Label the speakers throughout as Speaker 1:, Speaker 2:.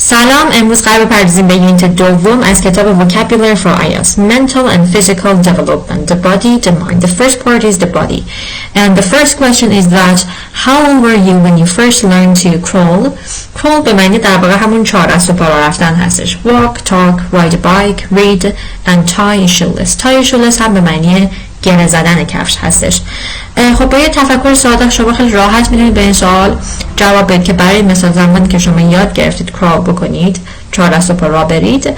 Speaker 1: سلام، امروز قرار بپردازیم به یونیت دوم از کتاب Vocabulary for IELTS Mental and Physical Development, the body, the mind. The first part is the body, and the first question is that how old were you when you first learned to crawl? Crawl به معنی در واقع همون چهار از و پا رفتن هستش. Walk, talk, ride a bike, read and tie a shoelace. Tie a shoelace هم به معنی گره زدن کفش هستش. خب با یه تفکر ساده شما خیلی راحت میتونید به این سوال جواب بدید که برای مثال زمانی که شما یاد گرفتید کرال بکنید، 4 دست و پا راه برید،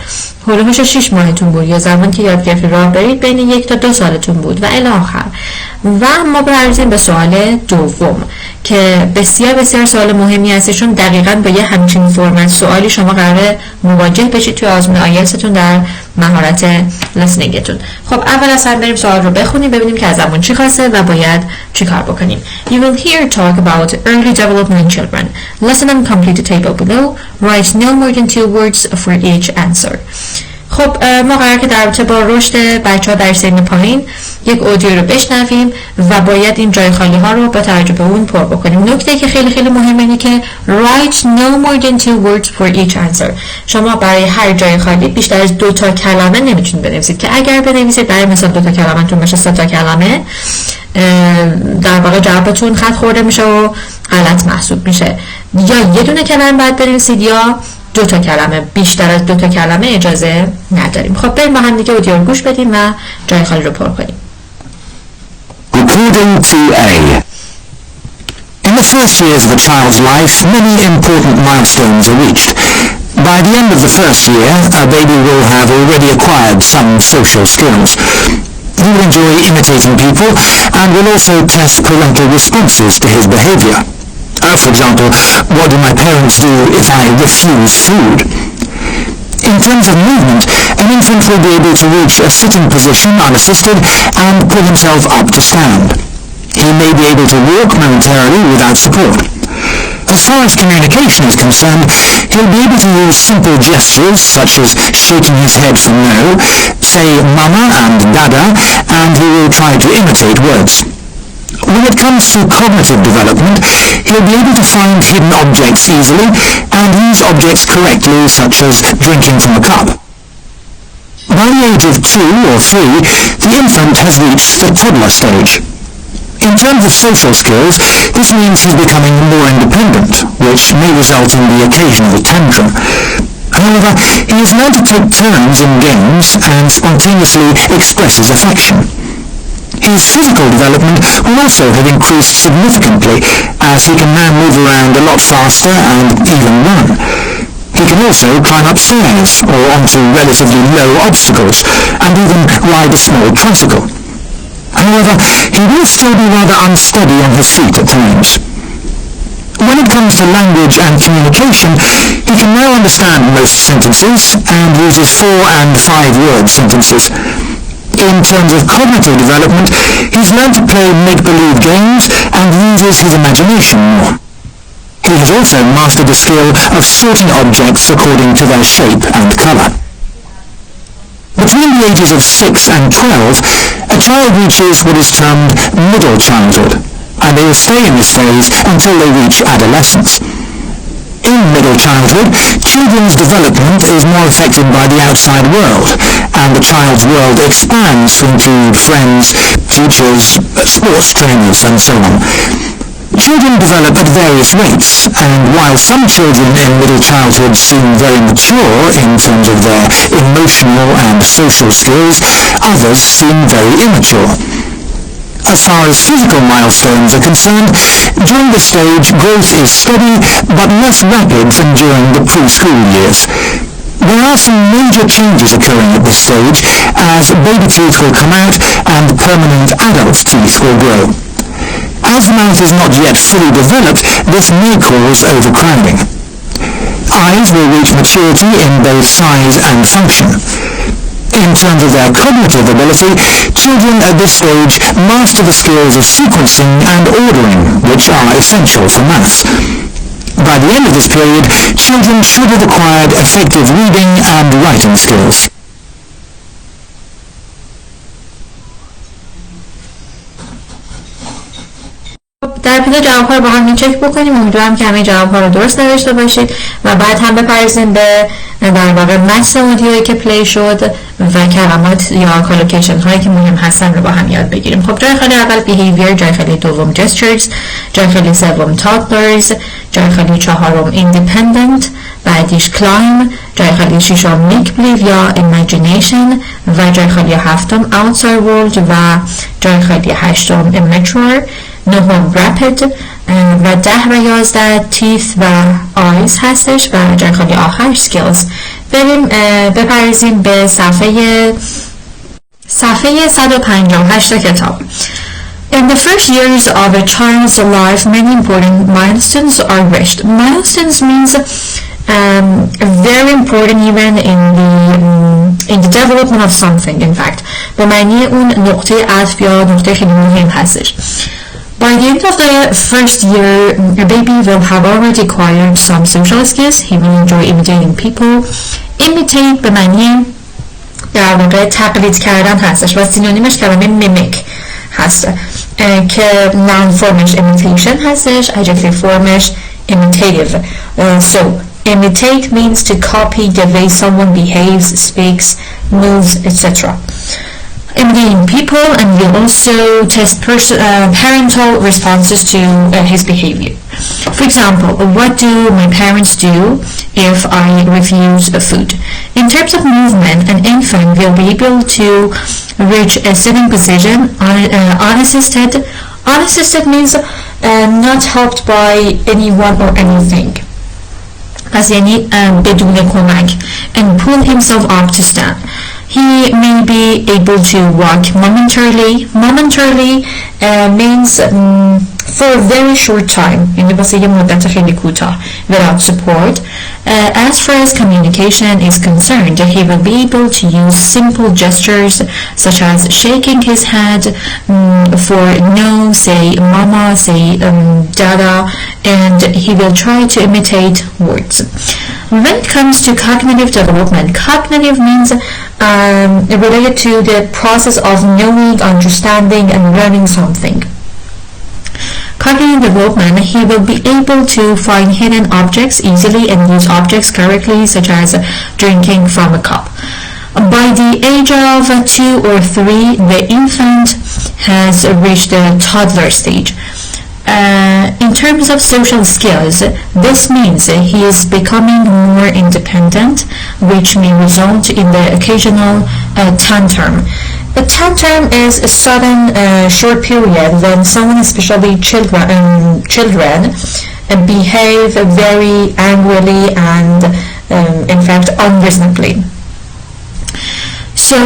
Speaker 1: هولوش 6 ماهتون بود، یا زمانی که یاد گرفتید راه برید بین 1 تا 2 سالتون بود و الی آخر. و ما بپردازیم به سوال دوم که بسیار بسیار سوال مهمی هست، چون دقیقاً با یه همچین فرمت سوالی شما قراره مواجه بشید توی آزمون آیلتستون در مهارت لسنینگتون. خب اول از همه بریم سوال رو بخونیم ببینیم که ازمون چی خواسته و باید چی کار بکنیم. You will hear talk about early development in children. Listen and complete the table below. Write no more than 2 words for each answer. خب ما قراره که در رابطه با رشد بچه‌ها در سن پایین یک اودیو رو بشنویم و باید این جای خالی ها رو با توجه به اون پر بکنیم. نکته که خیلی خیلی مهمه اینه که write no more than 2 words for each answer. شما برای هر جای خالی بیشتر از 2 تا کلمه نمیتونید بنویسید که اگر بنویسید برای مثال 2 تا کلمه تون بشه 3 تا کلمه در واقع جوابتون خط خورده میشه و غلط محسوب میشه. یا یه دونه کلمه باید بنویسید یا 2 تا کلمه، بیشتر از 2 تا کلمه اجازه نداریم. خب بریم با هم دیگه اودیو رو گوش بدیم و جای خالی رو پر کنیم.
Speaker 2: Recording 2A. In the first years of a child's life, many important milestones are reached. By the end of the first year, a baby will have already acquired some social skills. He will enjoy imitating people and will also test parental responses to his behavior. For example, what do my parents do if I refuse food? In terms of movement, an infant will be able to reach a sitting position unassisted and pull himself up to stand. He may be able to walk momentarily without support. As far as communication is concerned, he'll be able to use simple gestures such as shaking his head for no, say mama and dada, and he will try to imitate words. When it comes to cognitive development, he'll be able to find hidden objects easily and use objects correctly, such as drinking from a cup. By the age of 2 or 3, the infant has reached the toddler stage. In terms of social skills, this means he's becoming more independent, which may result in the occasional tantrum. However, he has learned to take turns in games and spontaneously express his affection. His physical development will also have increased significantly, as he can now move around a lot faster and even run. He can also climb up stairs or onto relatively low obstacles, and even ride a small tricycle. However, he will still be rather unsteady on his feet at times. When it comes to language and communication, he can now understand most sentences and uses 4- and 5-word sentences. In terms of cognitive development, he's learned to play make-believe games and uses his imagination more. He has also mastered the skill of sorting objects according to their shape and colour. Between the ages of 6 and 12, a child reaches what is termed middle childhood, and they will stay in this phase until they reach adolescence. In middle childhood, children's development is more affected by the outside world, and the child's world expands to include friends, teachers, sports trainers, and so on. Children develop at various rates, and while some children in middle childhood seem very mature in terms of their emotional and social skills, others seem very immature. As far as physical milestones are concerned, during this stage growth is steady but less rapid than during the preschool years. There are some major changes occurring at this stage, as baby teeth will come out and permanent adult teeth will grow. As the mouth is not yet fully developed, this may cause overcrowding. Eyes will reach maturity in both size and function. In terms of their cognitive ability, children at this stage master the skills of sequencing and ordering, which are essential for maths. By the end of this period, children should have acquired effective reading and writing skills.
Speaker 1: در ابتدا جواب‌ها رو با هم چک بکنیم. امیدوارم که همه جواب‌ها رو درست نوشته باشید و بعد هم بپرسیم به در واقع متن اودیویی که پلی شد و کلمات یا کالوکیشن هایی که مهم هستن رو با هم یاد بگیریم. خب جای خالی اول behavior، جای خالی دوم gestures، جای خالی سوم toddlers، جای خالی چهارم independent، بعدیش climb، جای خالی ششم make believe یا imagination و جای خالی هفتم outside world و جای خالی هشتم immature، نهم rapid و 10 و 11 teeth و eyes هستش و جای خالی آخر skills. بریم بپردازیم به صفحه 158 کتاب. In the first years of a child's life, many important milestones are reached. Milestones means very important even in the development of something. In fact, به معنی اون نقطه عطف یا نقطه خیلی مهم هستش. By the end of the first year, a baby will have already acquired some social skills. He will enjoy imitating people. Imitate به معنی در واقع تقلید کردن هستش و سینونیمش کلمه mimic هست که noun formش imitation هستش، adjective formش imitative. So imitate means to copy the way someone behaves, speaks, moves, etc. Imitating people, and will also test parental responses to his behavior. For example, what do my parents do if I refuse food? In terms of movement, an infant will be able to reach a sitting position unassisted. Unassisted means not helped by anyone or anything. پس یعنی بدون کمک. And pull himself up to stand. He may be able to walk momentarily. Momentarily means for a very short time. یعنی واسه یه مدت خیلی کوتاه. Without support. As far as communication is concerned, he will be able to use simple gestures such as shaking his head for no, say mama, say dada, and he will try to imitate words. When it comes to cognitive development, cognitive means related to the process of knowing, understanding, and learning something. Cognitive development, he will be able to find hidden objects easily and use objects correctly, such as drinking from a cup. By the age of 2 or 3, the infant has reached the toddler stage. In terms of social skills, this means he is becoming more independent, which may result in the occasional tantrum. A tantrum is a sudden short period when someone, especially children behave very angrily and in fact unreasonably. So,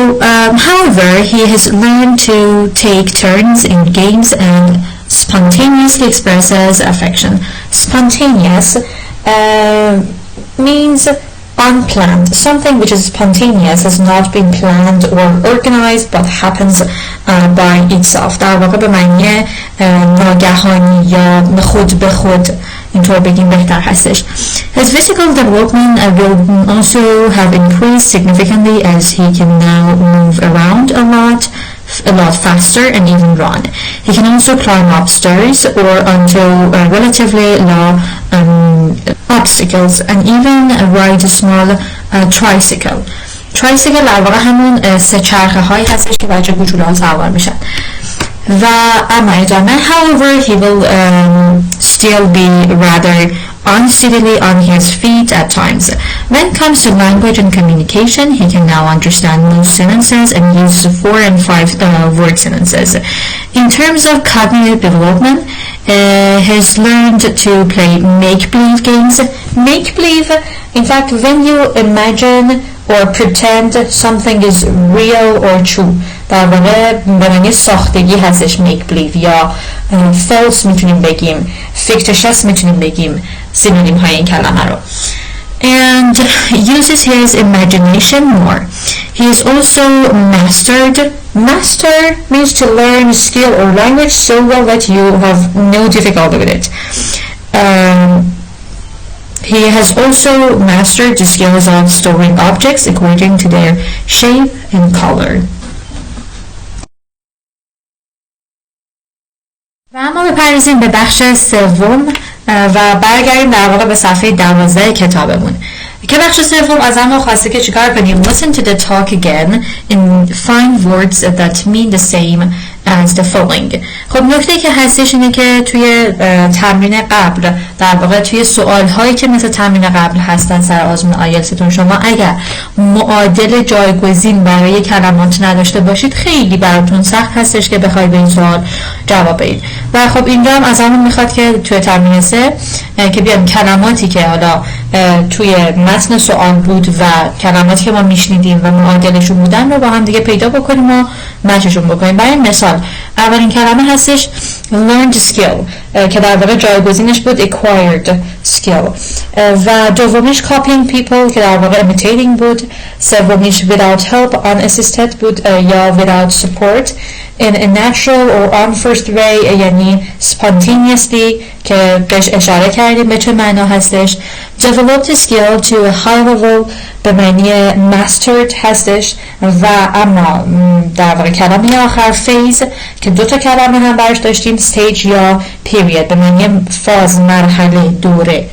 Speaker 1: however, he has learned to take turns in games and spontaneously expresses affection. Spontaneous means unplanned. Something which is spontaneous has not been planned or organized but happens by itself. در واقع به معنی ناگهانی یا خود به خود اینطور بگیم بهتر هستش. His physical development will also have increased significantly as he can now move around a lot faster and even run. He can also climb upstairs or onto relatively low obstacles and even ride a small tricycle. Tricycle در واقع همون سه چرخه هایی هستش که بچه کوچوله‌ها سوار میشن. و اما ادامه however he will still be rather unsteadily on his feet at times. When it comes to language and communication, he can now understand most sentences and use 4 and 5 word sentences. In terms of cognitive development, he's learned to play make-believe games. Make-believe, in fact, when you imagine or pretend something is real or true. در واقع به معنی ساختگی هستش make believe یا false میتونیم بگیم fictitious میتونیم بگیم سینونیم های این کلمه رو. And uses his imagination more. He is also mastered. Master means to learn skill or language so well that you have no difficulty with it. He has also mastered the skills of storing objects according to their shape and color. و اما بپردازیم به بخش سوم و برگردیم در واقع به صفحه 12 کتابمون که بخش سوم از ما خواسته که چیکار کنیم. Listen to the talk again and find words that mean the same as the following. خب نکته که هستش اینه که توی تمرین قبل در واقع توی سوال هایی که مثل تمرین قبل هستن سر آزمون آیلتستون شما اگر معادل جایگزین برای کلمات نداشته باشید خیلی براتون سخت هستش که بخواید به این سوال جواب بدید. و خب اینجا هم از همون میخواد که توی تمرین 3 که بیام کلماتی که حالا توی متن سوال بود و کلماتی که ما میشنیدیم و معادلشون بودن رو با هم دیگه پیدا بکنیم و مچشون بکنیم. برای مثال اولین کلمه هستش learned skill که در واقع جایگزینش بود acquired skill و دومیش copying people که در واقع imitating بود. سومیش without help unassisted بود یا without support in a natural or on first way یعنی spontaneously که بهش اشاره کردیم به چه معنا هستش. developed skill to a high level به معنی mastered هستش و اما در واقع کلمه آخر phase که دو تا کلمه هم برش داشتیم stage یا period به معنی فاز مرحله دوره.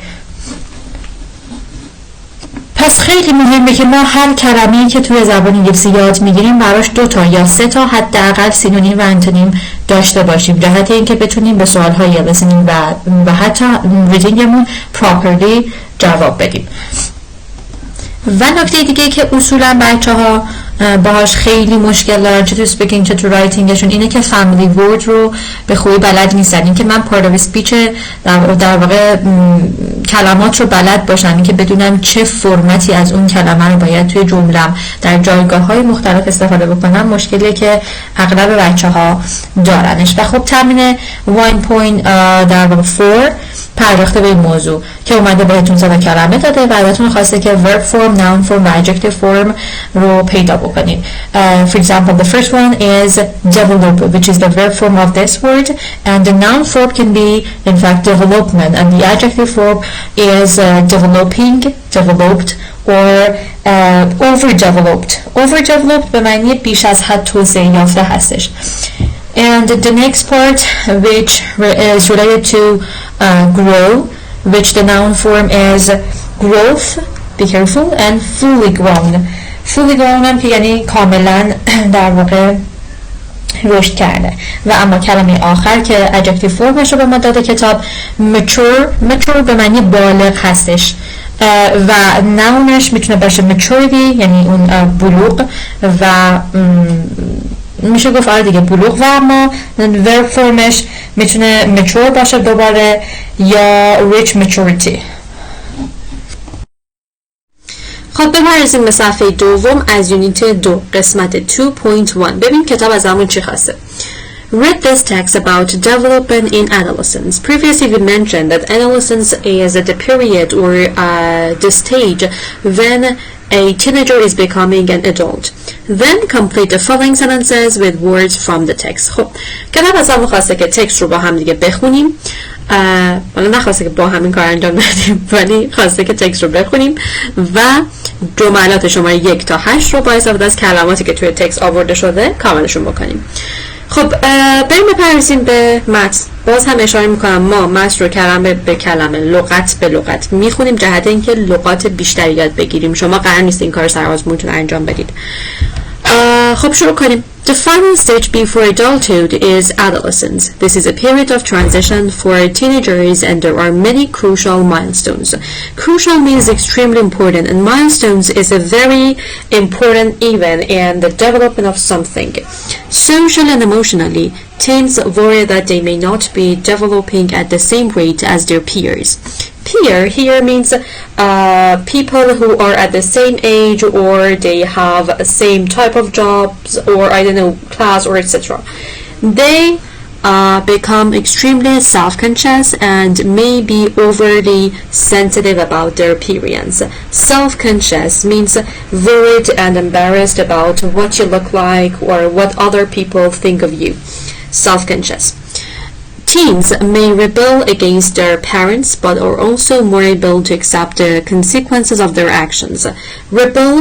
Speaker 1: پس خیلی مهمه که ما هر کلمه‌ای که توی زبان انگلیسی یاد میگیریم براش 2 تا یا 3 تا حداقل سینونیم و انتونیم داشته باشیم جهت اینکه بتونیم به سوال‌های listening و حتی readingمون properly جواب بدیم. و نکته دیگه که اصولا بچه‌ها باهاش خیلی مشکل دارن چه تو speaking چه تو writingشون اینه که family word رو به خوبی بلد نیستن. این که من part of speech در واقع کلمات رو بلد باشم، این که بدونم چه فرمتی از اون کلمه رو باید توی جمله‌ام در جایگاه‌های مختلف استفاده بکنم مشکلیه که اغلب بچه‌ها دارنش. و خب تمرین 1.4 در واقع 4 پرداخته به این موضوع که اومده بهتون 3 کلمه داده و ازتون خواسته که verb form, noun form و adjective form رو پیدا بکنید. For example, the first one is develop, which is the verb form of this word, and the noun form can be in fact development, and the adjective form is developing, developed, or overdeveloped. Overdeveloped به معنی بیش از حد توسعه یافته هستش. And the next part which is related to grow, which the noun form is growth, be careful, and fully grown. fully grown هم که یعنی کاملا در واقع رشد کرده. و اما کلمه آخر که adjective formش رو به ما داده کتاب mature به معنی بالغ هستش و نونش میتونه باشه maturity یعنی اون بلوغ و میشه گفت آره دیگه بلوغ و اما verb formش میتونه mature باشه دوباره یا rich maturity. خب بپردازیم به صفحه دوم از یونیت 2 قسمت 2.1. ببین کتاب از همون چی خواسته. Read this text about development in adolescence. Previously we mentioned that adolescence is the period or the stage when a teenager is becoming an adult. Then complete the following sentences with words from the text. خب کتاب از همون خواسته که تکست رو با هم دیگه بخونیم. حالا نخواسته که با همین کار انجام بدیم ولی خواسته که تکست رو بخونیم و جملات شماره 1 تا 8 رو با استفاده از کلماتی که توی تکست آورده شده کاملشون بکنیم. خب بریم بپردازیم به متن. باز هم اشاره میکنم ما متن رو کلمه به کلمه لغت به لغت میخونیم جهت اینکه لغات بیشتری یاد بگیریم. شما قرار نیست این کار سر آزمونتون انجام بدید. خب شروع کنیم. The final stage before adulthood is adolescence. This is a period of transition for teenagers and there are many crucial milestones. Crucial means extremely important and milestones is a very important event in the development of something. Socially and emotionally, teens worry that they may not be developing at the same rate as their peers. Peer here means people who are at the same age or they have same type of jobs or I don't know class or etc. They become extremely self-conscious and may be overly sensitive about their appearance. Self-conscious means worried and embarrassed about what you look like or what other people think of you. Self-conscious. Teens may rebel against their parents but are also more able to accept the consequences of their actions. Rebel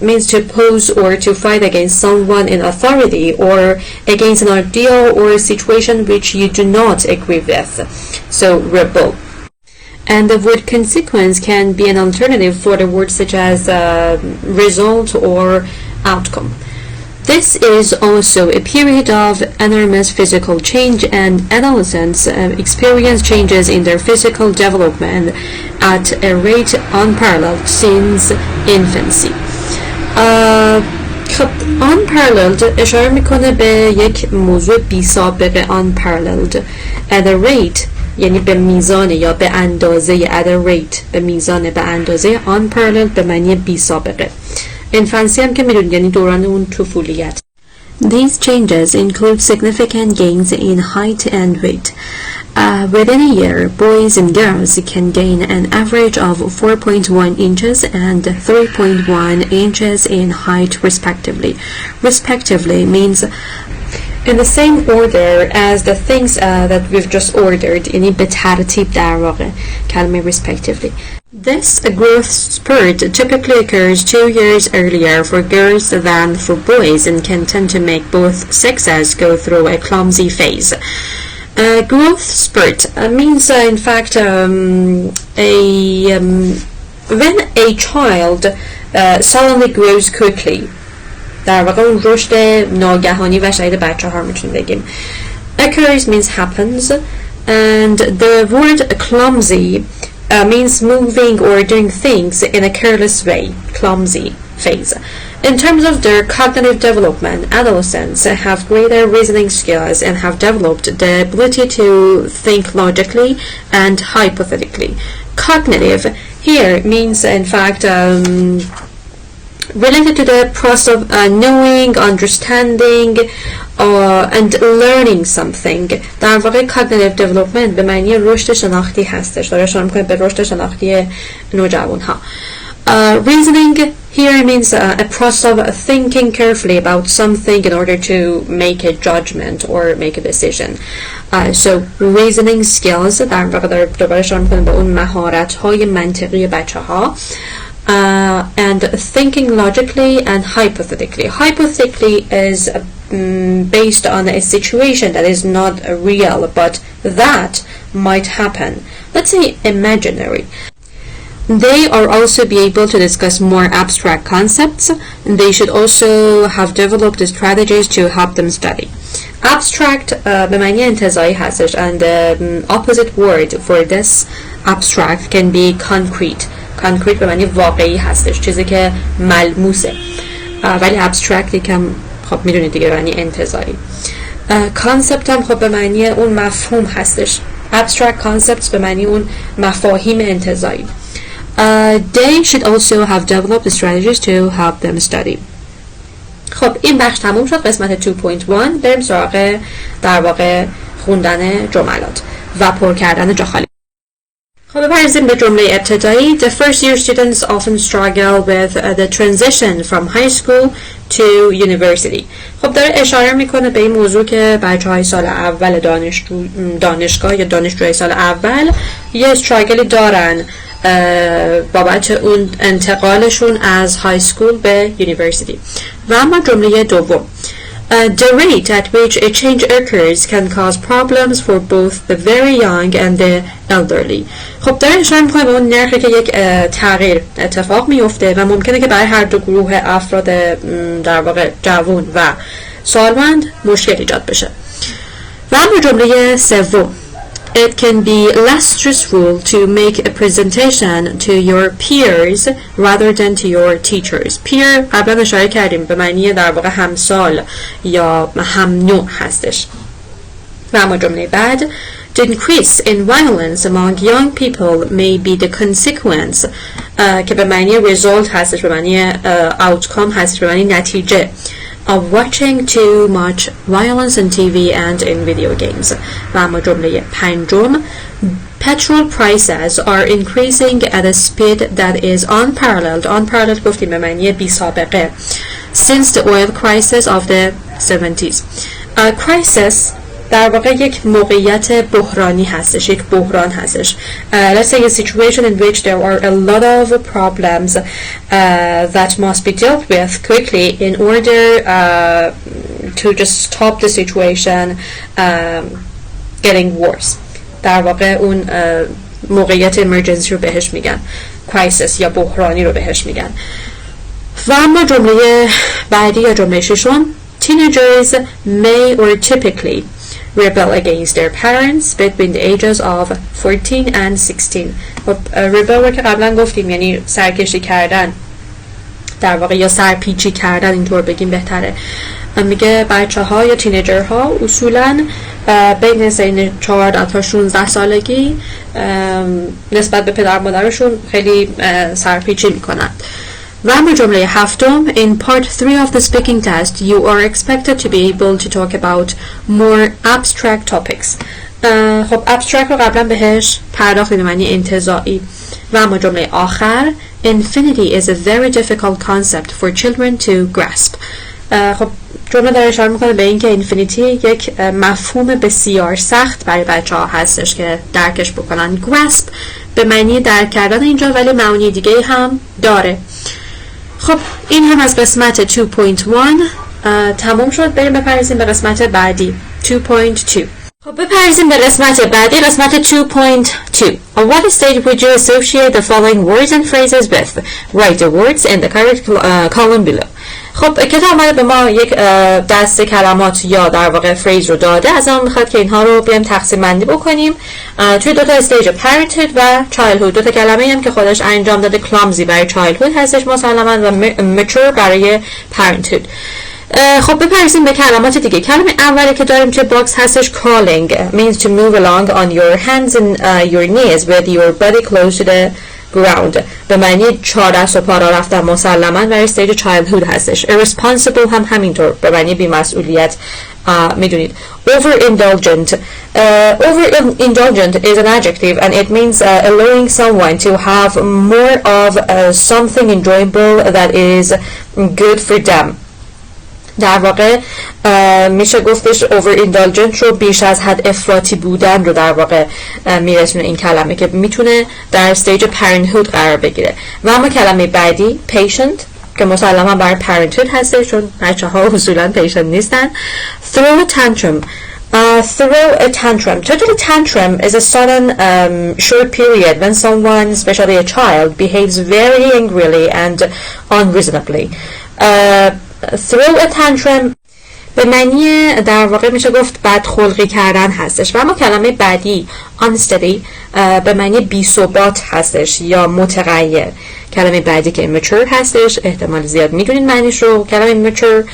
Speaker 1: means to oppose or to fight against someone in authority or against an ideal or a situation which you do not agree with. So rebel. And the word consequence can be an alternative for the words such as result or outcome. This is also a period of enormous physical change, and adolescents experience changes in their physical development at a rate unparalleled since infancy. Unparalleled اشاره میکنه به یک موضوع بی سابقه. unparalleled at a rate یعنی به میزان یا به اندازه at a rate به میزان به اندازه unparalleled به معنی بی سابقه. انفانسی هم که میدونید یعنی دوران اون طفولیت. These changes include significant gains in height and weight. Within a year, boys and girls can gain an average of 4.1 inches and 3.1 inches in height respectively. Respectively means in the same order as the things that we've just ordered. یعنی به ترتیب در واقع کلمه respectively. This growth spurt typically occurs 2 years earlier for girls than for boys and can tend to make both sexes go through a clumsy phase. Growth spurt means in fact when a child suddenly grows quickly. در واقع اون رشد ناگهانی و شدید بچه ها میتونیم بگیم. Occurs means happens, and the word clumsy means moving or doing things in a careless way. Clumsy phase. In terms of their cognitive development, adolescents have greater reasoning skills and have developed the ability to think logically and hypothetically. Cognitive here means in fact related to the process of knowing, understanding and learning something. در واقع cognitive development به معنی رشد شناختی هستش. داره اشاره می‌کنه به رشد شناختی نوجوان‌ها. Reasoning here means a process of thinking carefully about something in order to make a judgment or make a decision. So reasoning skills در واقع داره دوباره اشاره می‌کنه به اون مهارت‌های منطقی بچه‌ها. And thinking logically and hypothetically. Hypothetically is based on a situation that is not real but that might happen. Let's say imaginary. They are also be able to discuss more abstract concepts. They should also have developed strategies to help them study. Abstract به معنی انتزاعی هستش, and the opposite word for this abstract can be concrete. concrete به معنی واقعی هستش, چیزی که ملموسه, ولی abstract یکم خب میدونید دیگه به معنی انتزاعی. concept هم خب به معنی اون مفهوم هستش. abstract concepts به معنی اون مفاهیم انتزاعی. They should also have developed strategies to help them study. خب این بخش تموم شد. قسمت 2.1 بریم سراغ در واقع خوندن جملات و پر کردن جا خالی. خب بپردازیم به جمله ابتدایی. The first year students often struggle with the transition from high school to university. خب داره اشاره میکنه به این موضوع که بچه‌های سال اول دانشگاه یا دانشجوی سال اول یه استراگلی دارن بابت اون انتقالشون از های سکول به یونیورسیتی. و اما جمله دوم the rate at which a change occurs can cause problems for both the very young and the elderly. خب داره اشاره میکنه به اون نرخی که یک تغییر اتفاق میفته و ممکنه که برای هر دو گروه افراد در واقع جوان و سالمند مشکل ایجاد بشه. و اما جمله سوم It can be less stressful to make a presentation to your peers rather than to your teachers. Peer قبلا اشاره کردیم به معنی در واقع همسال یا هم نوع هستش. و اما جمله بعد The increase in violence among young people may be the consequence که به معنی result هستش, به معنی outcome هستش, به معنی نتیجه of watching too much violence on TV and in video games. و اما جمله پنجم Petrol prices are increasing at a speed that is unparalleled. Unparalleled گفتیم به معنی بی سابقه. Since the oil crisis of the 70s. Crisis در واقع یک موقعیت بحرانی هستش، یک بحران هستش. Let's say a situation in which there are a lot of problems that must be dealt with quickly in order to just stop the situation getting worse. در واقع اون موقعیت emergency رو بهش میگن، crisis یا بحرانی رو بهش میگن. و اما جمله بعدی یا جمله ششم، teenagers may or typically rebel against their parents between the ages of 14 and 16. rebel رو که قبلا گفتیم یعنی سرکشی کردن، در واقع یا سرپیچی کردن اینطور بگیم بهتره. میگه بچه ها یا تینیجر ها اصولا بین سن 14 تا 16 سالگی نسبت به پدر مادرشون خیلی سرپیچی میکنن. و اما جمله هفتم، in part 3 of the speaking test you are expected to be able to talk about more abstract topics. خب abstract رو قبلا بهش پرداختیم، معنی انتزاعی. و اما جمله آخر، infinity is a very difficult concept for children to grasp. خب جمله داره اشاره میکنه به اینکه اینفینیتی یک مفهوم بسیار سخت برای بچه ها هستش که درکش بکنن. grasp به معنی درک کردن اینجا، ولی معنی دیگه هم داره. خب این هم از قسمت 2.1 تمام شد. بریم بپردازیم به قسمت بعدی 2.2. خب بپردازیم به قسمت بعدی، قسمت 2.2. On what stage would you associate the following words and phrases with? Write the words in the correct column below. خب کتاب اومده به ما یک دسته کلمات یا در واقع فریز رو داده، از اون میخواد که اینها رو بیایم تقسیم بندی بکنیم توی دوتا استیج، parenthood و childhood. دوتا کلمه هم که خودش انجام داده، clumsy برای childhood هستش مسلماً و mature برای parenthood. خب بپرسیم به کلمات دیگه. کلمه اولی که داریم چه باکس هستش، crawling means to move along on your hands and your knees with your body close to the ground. به معنی چهار دست و پا را رفتن مسلماً برای استیج childhood هستش. irresponsible هم همینطور به معنی بی‌مسئولیت. میدونید overindulgent. Overindulgent is an adjective and it means allowing someone to have more of something enjoyable that is good for them. در واقع میشه گفتش overindulgent رو بیش از حد افراطی بودن رو در واقع میرسونه این کلمه که میتونه در استیج parenthood قرار بگیره. و اما کلمه بعدی patient که مسلما برای parenthood هسته چون بچه ها اصولا patient نیستن. throw a tantrum. Throw a tantrum. Total tantrum is a sudden short period when someone, especially a child, behaves very angrily and unreasonably. Throw a tantrum به معنی در واقع میشه گفت بدخلقی کردن هستش. و اما کلمه بعدی unsteady به معنی بی‌ثبات هستش یا متغیر. کلمه بعدی که immature هستش، احتمال زیاد میدونید معنیش رو. کلمه immature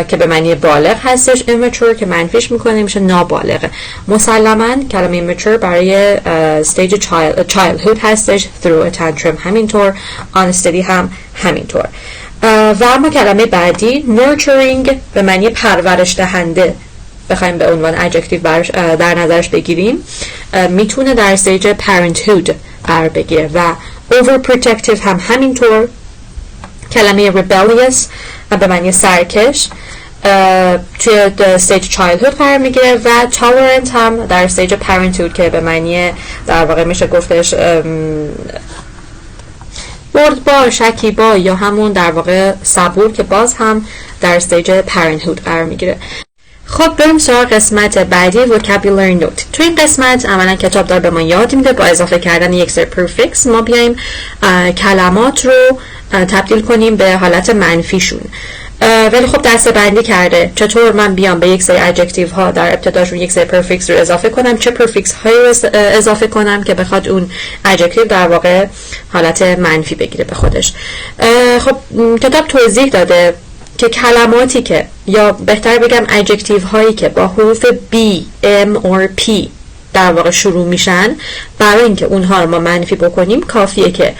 Speaker 1: که به معنی بالغ هستش، immature که منفیش میکنه میشه نابالغ. مسلماً کلمه immature برای stage childhood هستش. throw a tantrum همینطور، unsteady هم همینطور. و اما کلمه بعدی nurturing به معنی پرورش دهنده بخوایم به عنوان adjective در نظرش بگیریم، میتونه در استیج parenthood قرار بگیره. و overprotective هم همینطور. کلمه rebellious به معنی سرکش توی استیج childhood قرار میگیره. و tolerant هم در استیج parenthood که به معنی در واقع میشه گفتش بردبار، شکیبا یا همون در واقع صبور که باز هم در استیج parenthood قرار میگیره. خب بریم سراغ قسمت بعدی vocabulary note. تو این قسمت عملا کتاب داره به ما یاد میده با اضافه کردن یک سری prefix ما بیایم کلمات رو تبدیل کنیم به حالت منفیشون. ولی خب دسته بندی کرده چطور من بیام به یک سری ادجکتیو ها در ابتداشون یک سری پرفیکس رو اضافه کنم، چه پرفیکس هایی رو اضافه کنم که بخواد اون ادجکتیو در واقع حالت منفی بگیره به خودش. خب کتاب توضیح داده که کلماتی که یا بهتر بگم ادجکتیو هایی که با حروف B, M or P در واقع شروع میشن، برای اینکه اونها رو ما منفی بکنیم کافیه که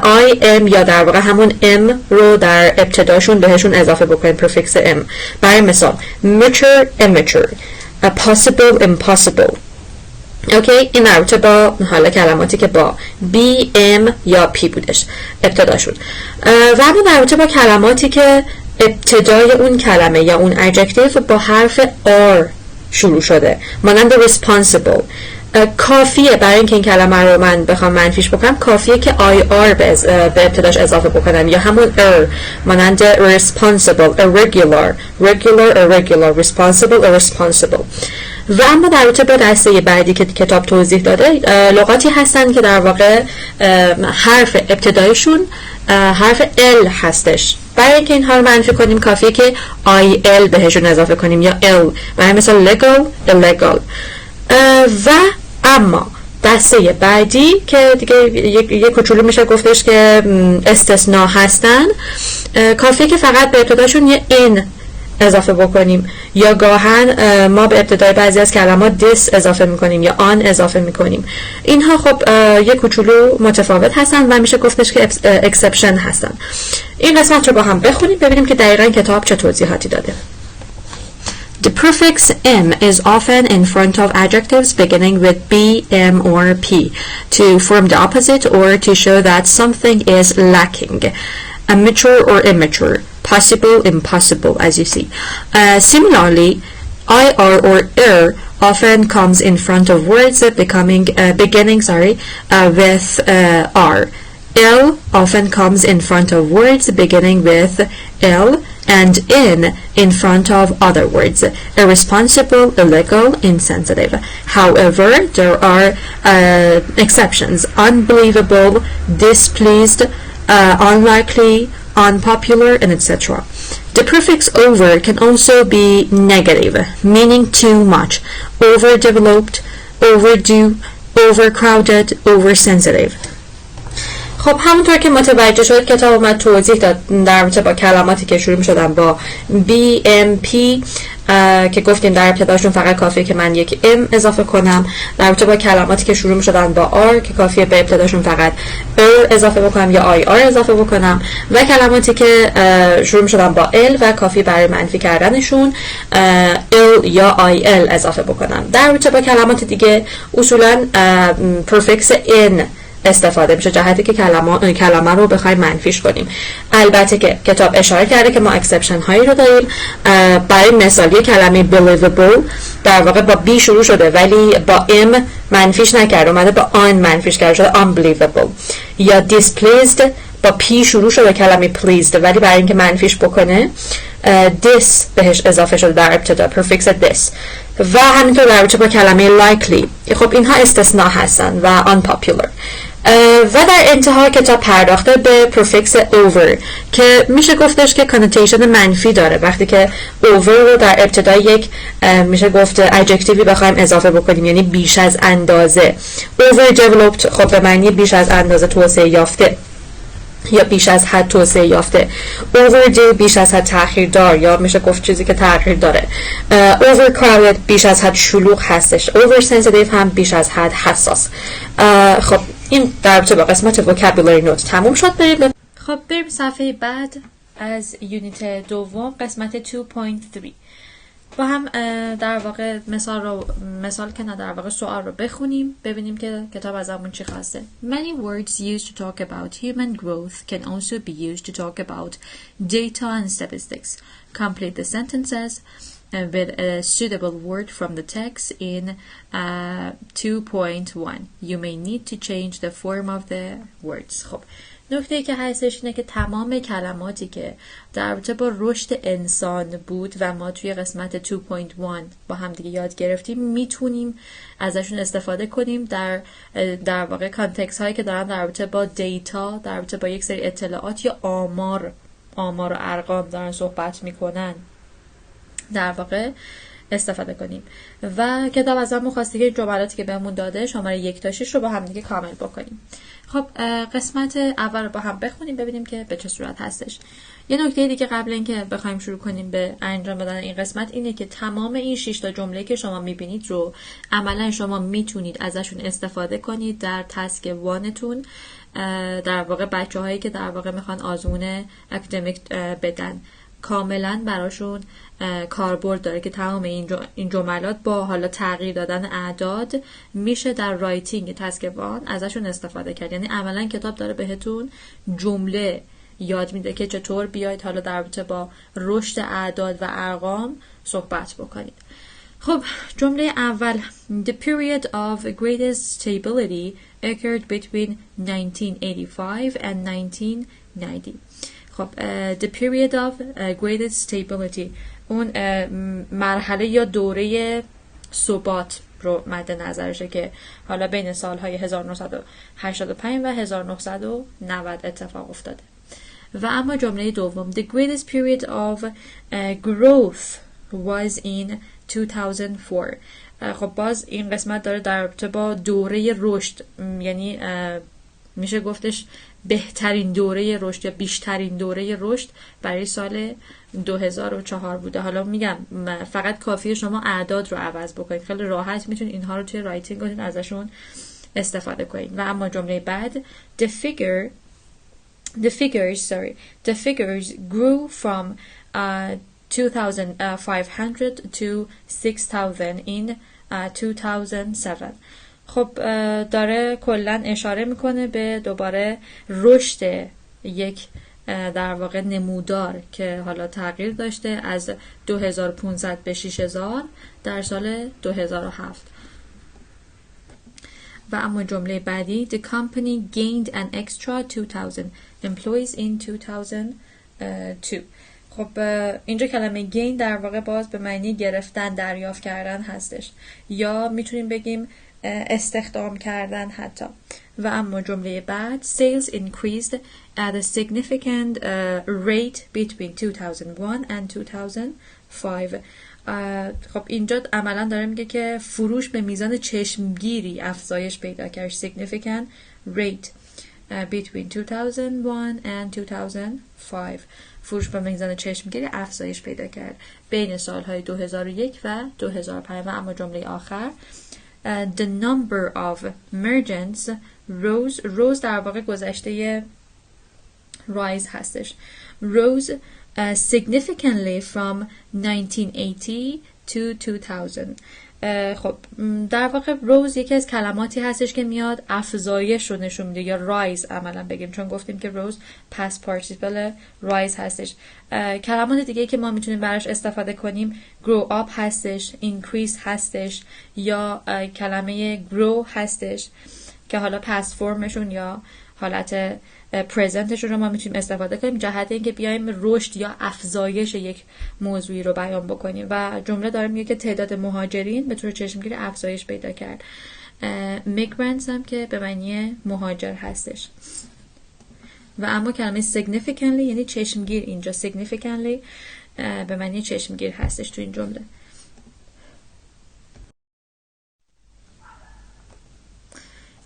Speaker 1: I am یا در واقع همون M رو در ابتداشون بهشون اضافه بکنیم، پرفیکس M. برای مثال mature, immature, possible, impossible. اوکی، این مربوطه با حالا کلماتی که با B, M یا P بودش ابتداشون. و اما مربوطه با کلماتی که ابتدای اون کلمه یا اون adjective با حرف R شروع شده، مانند responsible. کافیه برای اینکه این کلمه رو من بخوام منفیش بکنم، کافیه که IR به ابتداش اضافه بکنم، یا همون مانند responsible, irregular, regular, irregular, responsible, irresponsible. و اما در رابطه با دسته بعدی که کتاب توضیح داده، لغاتی هستن که در واقع حرف ابتدایشون حرف L هستش. برای اینکه اینها رو منفی کنیم کافیه که IL بهشون اضافه کنیم، یا L، برای مثال legal, illegal. و اما دسته بعدی که دیگه یک کوچولو میشه گفتش که استثناء هستن، کافیه که فقط به ابتداشون یه in اضافه بکنیم، یا گاهن ما به ابتدای بعضی از کلمات this اضافه میکنیم یا on اضافه میکنیم. اینها خب یک کوچولو متفاوت هستن و میشه گفتش که exception هستن. این قسمت رو با هم بخونیم ببینیم که دقیقاً کتاب چه توضیحاتی داده. The prefix m is often in front of adjectives beginning with b, m, or p to form the opposite or to show that something is lacking, mature or immature, possible, impossible, as you see. Similarly, ir or er often comes in front of words beginning with r. L often comes in front of words beginning with L, and in front of other words: irresponsible, illegal, insensitive. However, there are exceptions: unbelievable, displeased, unlikely, unpopular, and etc. The prefix over can also be negative, meaning too much, overdeveloped, overdue, overcrowded, oversensitive. خب همونطور که متوجه شد کتاب اومد توضیح داد در رابطه با کلماتی که شروع می‌شدن با B, M, P که گفتیم در ابتداشون فقط کافیه که من یک M اضافه کنم، در رابطه با کلماتی که شروع می‌شدن با R که کافیه به ابتداشون فقط R اضافه بکنم یا IR اضافه بکنم، و کلماتی که شروع می‌شدن با L و کافیه برای منفی کردنشون L یا IL اضافه بکنم. در رابطه با کلمات دیگه اصولاً پرفکس in استفاده میشه جهتی که کلمه رو بخوایم منفیش کنیم. البته که کتاب اشاره کرده که ما اکسپشن هایی رو داریم. برای مثالی کلمه believable در واقع با B شروع شده ولی با M منفیش نکرده، اومده با on منفیش کرده شده unbelievable. یا displeased با P شروع شده کلمه pleased ولی برای اینکه منفیش بکنه this بهش اضافه شده در ابتدا، پرفیکس this. و همینطور در رابطه با کلمه likely، خب اینها استثناء هستن و unpopular. و در انتها کتاب پرداخته به پرفیکس over که میشه گفتش که کانوتیشن منفی داره. وقتی که over رو در ابتدا یک میشه گفت ادجکتیوی بخوایم اضافه بکنیم، یعنی بیش از اندازه. overdeveloped خب به معنی بیش از اندازه توسعه یافته یا بیش از حد توسعه یافته. overdue بیش از حد تأخیردار یا میشه گفت چیزی که تأخیر داره. overcrowded بیش از حد شلوغ هستش. oversensitive هم بیش از حد حساس. خب این در رابطه با قسمت vocabulary note تموم شد. بریم صفحه بعد از یونیت دوم قسمت 2.3 با هم در واقع مثال که نه در واقع سوال رو بخونیم ببینیم که کتاب از همون چی خواسته. Many words used to talk about human growth can also be used to talk about data and statistics. Complete the sentences with a suitable word from the text in 2.1. You may need to change the form of the words. خب نکته که هستش اینه که تمام کلماتی که در رابطه با رشد انسان بود و ما توی قسمت 2.1 با هم دیگه یاد گرفتیم میتونیم ازشون استفاده کنیم در واقع کانتکست هایی که دارن در رابطه با دیتا، در رابطه با یک سری اطلاعات یا آمار و ارقام دارن صحبت میکنن در واقع استفاده کنیم. و کتاب از همون خواسته که جملاتی که بهمون داده شماره 1 تا 6 رو با هم دیگه کامل بکنیم. خب قسمت اول رو با هم بخونیم ببینیم که به چه صورت هستش. یه نکته دیگه قبل اینکه بخوایم شروع کنیم به انجام دادن این قسمت اینه که تمام این 6 تا جمله که شما میبینید رو عملا شما میتونید ازشون استفاده کنید در تسک وانتون، در واقع بچه‌هایی که در واقع میخوان آزمون اکادمیک بدن کاملا براشون کاربرد داره که تمام این جملات با حالا تغییر دادن اعداد میشه در رایتینگ تسک وان ازشون استفاده کرد. یعنی عملا کتاب داره بهتون جمله یاد میده که چطور بیاید حالا در رابطه با رشد اعداد و ارقام صحبت بکنید. خب جمله اول The period of greatest stability occurred between 1985 and 1990. خب The period of greatest stability اون مرحله یا دوره ثبات رو مد نظرشه که حالا بین سالهای 1985 و 1990 اتفاق افتاده. و اما جمله دوم The greatest period of growth was in 2004. خب باز این قسمت داره در رابطه با دوره رشد، یعنی میشه گفتش بهترین دوره رشد یا بیشترین دوره رشد برای سال 2004 بوده. حالا میگم فقط کافیه شما اعداد رو عوض بکنید، خیلی راحت میتونید اینها رو توی رایتینگ کنید ازشون استفاده کنید. و اما جمله بعد The figures grew from 2,500 to 6,000 in 2007. خب داره کلن اشاره میکنه به دوباره رشد یک در واقع نمودار که حالا تغییر داشته از 2500 به 6000 در سال 2007. و اما جمله بعدی The company gained an extra 2,000 employees in 2002. خب اینجا کلمه gain در واقع باز به معنی گرفتن، دریافت کردن هستش، یا میتونیم بگیم استخدام کردن حتی. و اما جمله بعد Sales increased at a significant rate between 2001 and 2005. خب اینجا عملا داره میگه که فروش به میزان چشمگیری افزایش پیدا کرد. Significant rate between 2001 and 2005. فروش به میزان چشمگیری افزایش پیدا کرد بین سالهای 2001 و 2005. و اما جمله آخر The number of merchants rose در واقع گذشته rise هستش. Rose significantly from 1980 to 2000. خب در واقع روز یکی از کلماتی هستش که میاد افزایش رو نشون میده، یا رایز عملا بگیم، چون گفتیم که روز پس پارتیسیپل رایز هستش. کلمات دیگه که ما میتونیم براش استفاده کنیم grow up هستش، increase هستش، یا کلمه grow هستش که حالا پس فرمشون یا حالت پرزنتشون رو ما میتونیم استفاده کنیم جهت اینکه بیایم رشد یا افزایش یک موضوعی رو بیان بکنیم. و جمله داره میگه که تعداد مهاجرین به طور چشمگیر افزایش پیدا کرد. migrants هم که به معنی مهاجر هستش. و اما کلمه significantly یعنی چشمگیر، اینجا significantly به معنی چشمگیر هستش تو این جمله.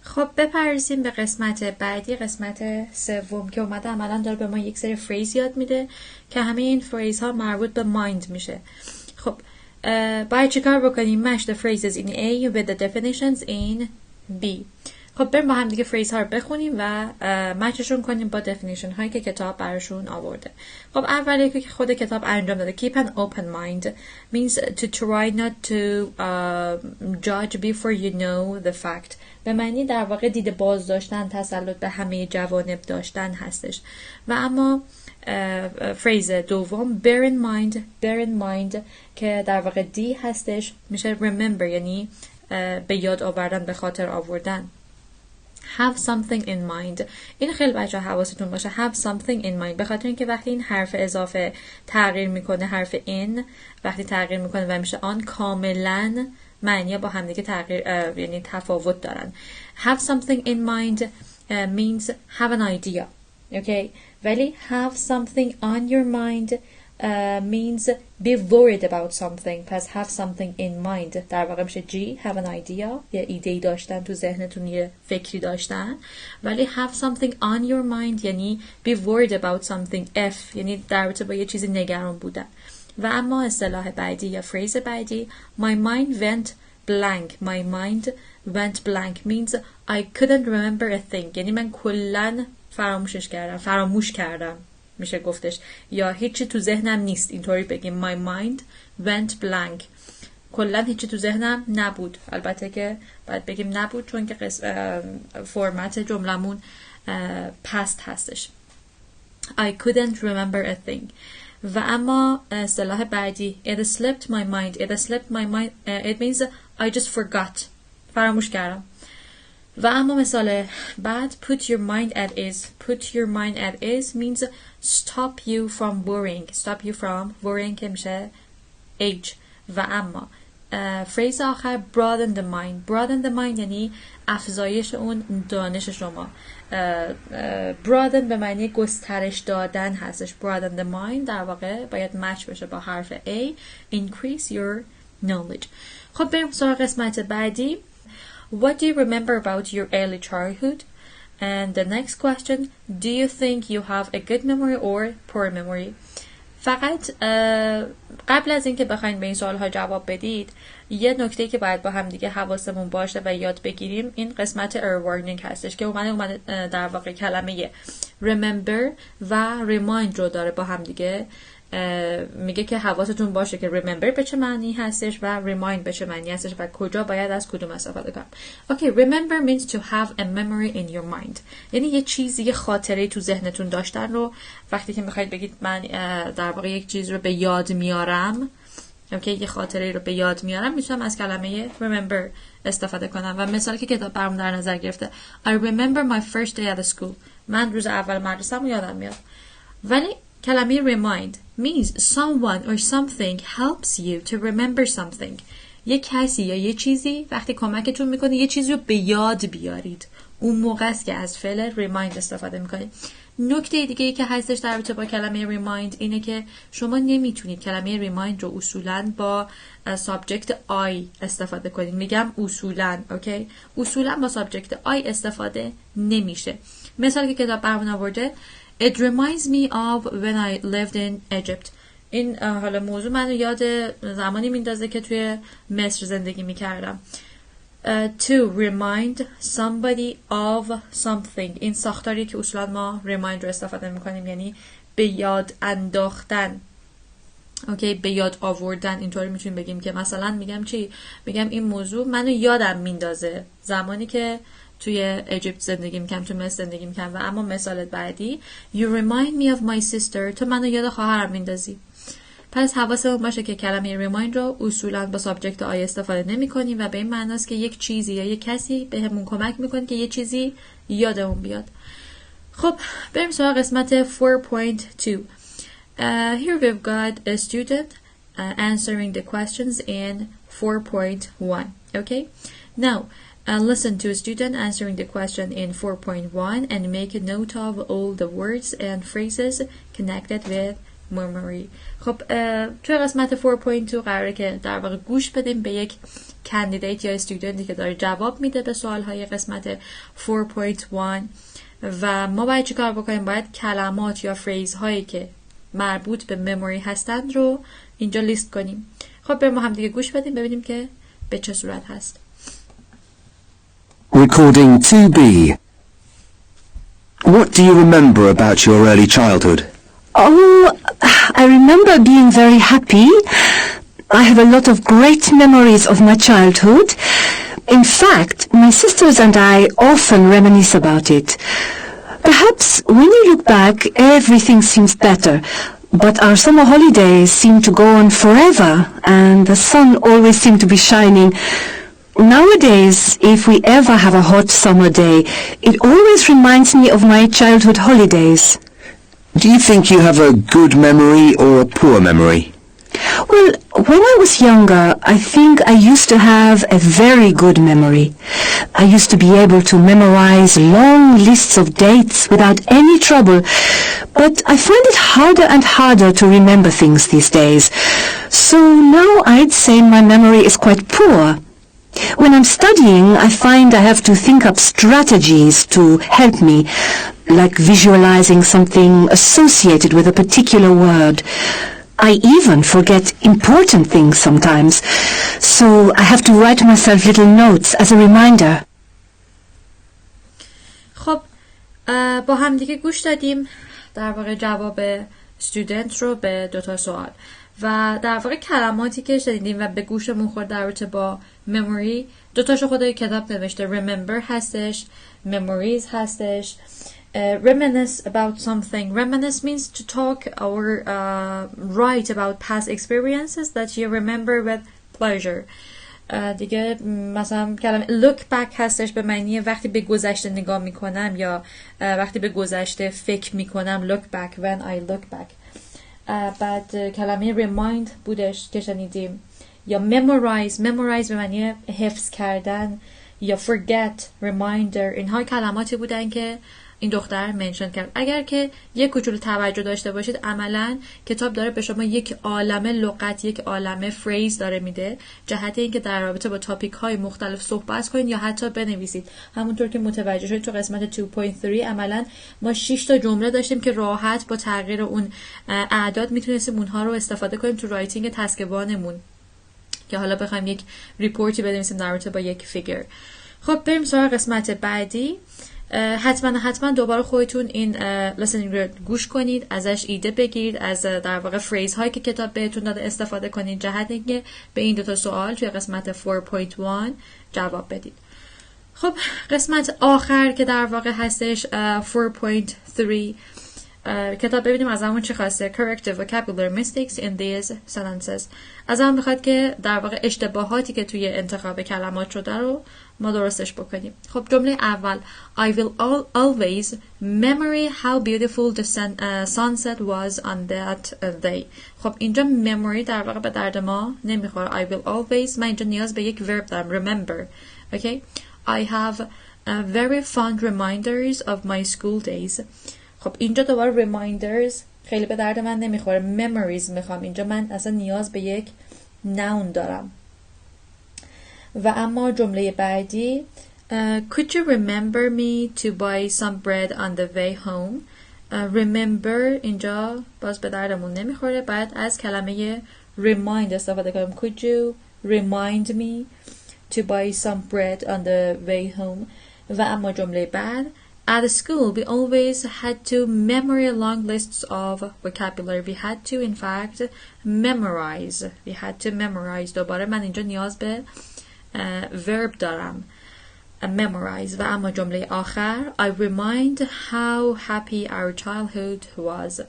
Speaker 1: خب بپردازیم به قسمت بعدی، قسمت سوم که اومده عملا داره به ما یک سری فریز یاد میده که همه این فریز ها مربوط به مایند میشه. خب باید چیکار بکنیم؟ match the phrases in A with the definitions in B. خب بریم با هم دیگه فریز ها رو بخونیم و مچشون کنیم با دفینیشن هایی که کتاب براشون آورده. خب اولی که خود کتاب انجام داده keep an open mind means to try not to judge before you know the fact. به معنی در واقع دید باز داشتن، تسلط به همه جوانب داشتن هستش. و اما فریز دوم bear in mind که در واقع دی هستش میشه remember، یعنی به یاد آوردن، به خاطر آوردن. have something in mind. این خیلی بچه حواستون باشه have something in mind، به خاطر اینکه وقتی این حرف اضافه تغییر میکنه، حرف in وقتی تغییر میکنه و میشه آن، کاملا معنی با هم دیگه تغییر یعنی تفاوت دارن. have something in mind means have an idea. okay؟ ولی have something on your mind means be worried about something. پس have something in mind در واقع میشه G have an idea، یه ایده‌ای داشتن تو ذهنتون، یه فکری داشتن. ولی have something on your mind یعنی be worried about something. F یعنی در رابطه با یه چیزی نگران بودن. و اما اصطلاح بعدی یا فریز بعدی my mind went blank means I couldn't remember a thing. یعنی من کلاً فراموش کردم میشه گفتش، یا هیچی تو ذهنم نیست، اینطوری بگیم my mind went blank، کلا هیچی تو ذهنم نبود. البته که باید بگیم نبود چون که فرمت جملمون past هستش. I couldn't remember a thing. و اما اصطلاح بعدی it slipped my mind. It slipped my mind. It means I just forgot. فراموش کردم. و اما مثال بعد put your mind at ease. Put your mind at ease means stop you from worrying. Stop you from worrying که میشه age. و اما فریز آخر broaden the mind. broaden the mind یعنی افزایش اون دانش شما. broaden به معنی گسترش دادن هستش. broaden the mind در واقع باید مچ بشه با حرف A. increase your knowledge. خب بریم سراغ قسمت بعدی. What do you remember about your early childhood? And the next question, do you think you have a good memory or poor memory? فقط قبل از اینکه بخواید به این سوال‌ها جواب بدید یه نکته که باید با هم دیگه حواسمون باشه و یاد بگیریم این قسمت error warning هستش که اومده در واقع کلمه remember و remind رو داره با هم دیگه میگه که حواستون باشه که remember به چه معنی هستش و remind به چه معنی هستش و کجا باید از کدوم استفاده کنم. Okay, remember means to have a memory in your mind. یعنی یه چیزی یه خاطره تو ذهنتون داشتن رو وقتی که میخواید بگید من در واقع یک چیز رو به یاد میارم، یه خاطره رو به یاد میارم، میتونم از کلمه remember استفاده کنم. و مثالی که کتاب برام در نظر گرفته I remember my first day at school. من روز اول مدرسه‌مو یادم میاد. ولی کلمه remind means someone or something helps you to remember something. یه کسی یا یه چیزی وقتی کمکتون میکنه یه چیزی رو به یاد بیارید، اون موقع است که از فعل remind استفاده میکنید. نکته دیگه ای که هستش در رابطه با کلمه remind اینه که شما نمیتونید کلمه remind رو اصولاً با subject I استفاده کنید. میگم اصولاً، اوکی؟ اصولاً با subject I استفاده نمیشه. مثالی که کتاب برامون آورده It reminds me of when I lived in Egypt. این حالا موضوع منو یاد زمانی میندازه که توی مصر زندگی میکردم. To remind somebody of something. این ساختاری که اصولا ما remind رو استفاده میکنیم، یعنی به یاد انداختن. اوکی، به یاد آوردن. اینطوری میتونیم بگیم که مثلا میگم میگم این موضوع منو یادم میندازه زمانی که توی اجیپت زندگی میکنم، توی مصر زندگی میکنم. و اما مثال بعدی You remind me of my sister. تو منو یاد خواهرم میندازی. پس حواسمون باشه که کلمه remind رو اصولاً با سابجکت I استفاده نمی کنیم و به این معناست که یک چیزی یا یک کسی بهمون کمک میکنه که یک چیزی یادمون بیاد. خب بریم سراغ قسمت 4.2. Here we've got a student answering the questions in 4.1. Okay? Now, listen to a student answering the question in 4.1 and make a note of all the words and phrases connected with memory. خب توی قسمت 4.2 قراره که در واقع گوش بدیم به یک کاندیدیت یا استودنتی که داره جواب میده به سوالهای قسمت 4.1 و ما باید چی کار بکنیم؟ باید کلمات یا فریز هایی که مربوط به مموری هستند رو اینجا لیست کنیم. خب بریم ما هم دیگه گوش بدیم ببینیم که به چه صورت هست.
Speaker 2: Recording 2B. What do you remember about your early childhood?
Speaker 3: Oh, I remember being very happy. I have a lot of great memories of my childhood. In fact, my sisters and I often reminisce about it. Perhaps when you look back, everything seems better, but our summer holidays seem to go on forever, and the sun always seemed to be shining. Nowadays, if we ever have a hot summer day, it always reminds me of my childhood holidays.
Speaker 2: Do you think you have a good memory or a poor memory?
Speaker 3: Well, when I was younger, I think I used to have a very good memory. I used to be able to memorize long lists of dates without any trouble, but I find it harder and harder to remember things these days. So now I'd say my memory is quite poor. When I'm studying, I find I have to think up strategies to help me, like visualizing something associated with a particular word. I even forget important things sometimes, so I have to write myself little notes as a reminder.
Speaker 1: خب با هم دیگه گوش دادیم در واقع جواب student رو به دوتا سوال و در واقع کلماتی که شنیدیم و به گوشمون خورد در رابطه با memory دوتاشو خود کتاب نوشته. remember هستش، memories هستش. reminisce about something. Reminisce means to talk or write about past experiences that you remember with pleasure. دیگه مثلا کلمه look back هستش به معنی وقتی به گذشته نگاه میکنم یا وقتی به گذشته فکر میکنم look back when I look back. بعد کلمه remind بودش که شنیدیم یا memorize به معنی حفظ کردن یا forget reminder. اینها کلماتی بودن که این دختر منشن کرد. اگر که یک کوچولو توجه داشته باشید عملا کتاب داره به شما یک عالمه لغت یک عالمه فریز داره میده جهت اینکه در رابطه با تاپیک های مختلف صحبت کنید یا حتی بنویسید. همونطور که متوجه شدید تو قسمت 2.3 عملا ما 6 تا جمله داشتیم که راحت با تغییر اون اعداد میتونستیم اونها رو استفاده کنیم تو رایتینگ تسکبانمون که حالا بخوایم یک ریپورتی بنویسیم در رابطه با یک فیگر. خب بریم سراغ قسمت بعدی. حتما دوباره خودتون این listening رو گوش کنید، ازش ایده بگیرید، از در واقع فریز هایی که کتاب بهتون داده استفاده کنید جهت اینکه به این دو تا سوال توی قسمت 4.1 جواب بدید. خب قسمت آخر که در واقع هستش 4.3 کتاب ببینیم از همون چی خواسته. correct the vocabulary mistakes in these sentences. از همون میخواد که در واقع اشتباهاتی که توی انتخاب کلمات شده رو ما درستش بکنیم. خب جمله اول I will always memory how beautiful the sunset was on that day. خب اینجا memory در واقع به درد ما نمیخوره. I will always من اینجا نیاز به یک verb دارم remember. Okay? I have very fond reminders of my school days. خب اینجا دوباره reminders خیلی به درد من نمیخوره. memories میخوام. اینجا من اصلا نیاز به یک noun دارم. و اما جمله بعدی could you remember me to buy some bread on the way home. remember اینجا باز به دردمون نمیخوره. بعد از کلمه remind استفاده کنیم. could you remind me to buy some bread on the way home. و اما جمله بعد at school we always had to memory long lists of vocabulary. We had to in fact memorize. We had to memorize. دوباره من اینجا نیاز به verb دارم memorize. و اما جمله آخر I remind how happy our childhood was.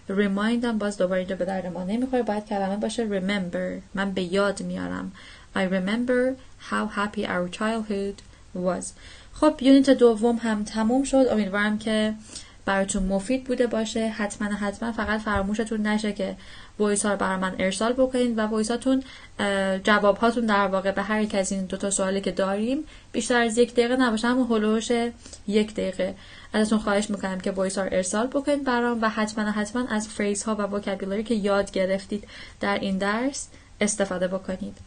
Speaker 1: remind هم باز دوباره اینجا به درد ما نمیخوره. باید کلمه باشه remember. من به یاد میارم. I remember how happy our childhood was. خب یونیت دوم هم تموم شد. امیدوارم که براتون مفید بوده باشه. حتما فقط فراموشتون نشه که وایس ها رو برای من ارسال بکنید و وایس هاتون جواب هاتون در واقع به هر یک از این دو تا سوالی که داریم بیشتر از 1 دقیقه نباشه، همون هولوش 1 دقیقه. ازتون خواهش میکنم که وایس ها رو ارسال بکنید برام و حتما از فریز ها و وکابولری که یاد گرفتید در این درس استفاده بکنید.